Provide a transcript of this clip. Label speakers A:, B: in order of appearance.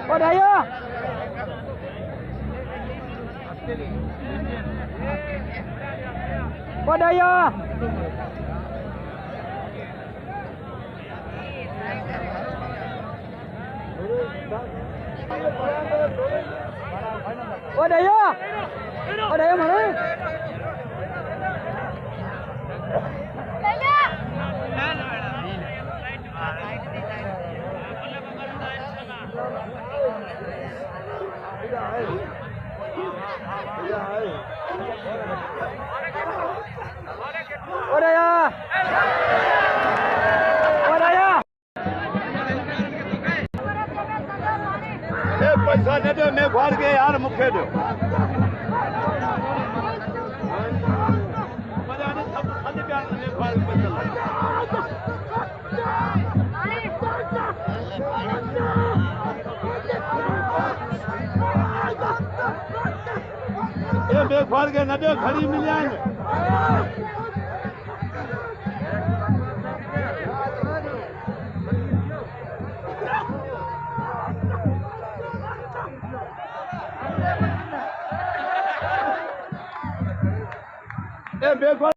A: Ở đây á. Ở đây á. Ở đây á. Ở đây mà đấy. Ở đây à. Ở đây à.
B: ए पैसा न दे मैं फाड़ के यार मुखे दो मजा नहीं सब खाली प्यार में फाड़ के चला ए मैं फाड़ के न दे खड़ी मिल जाएंगे ए बेफाड़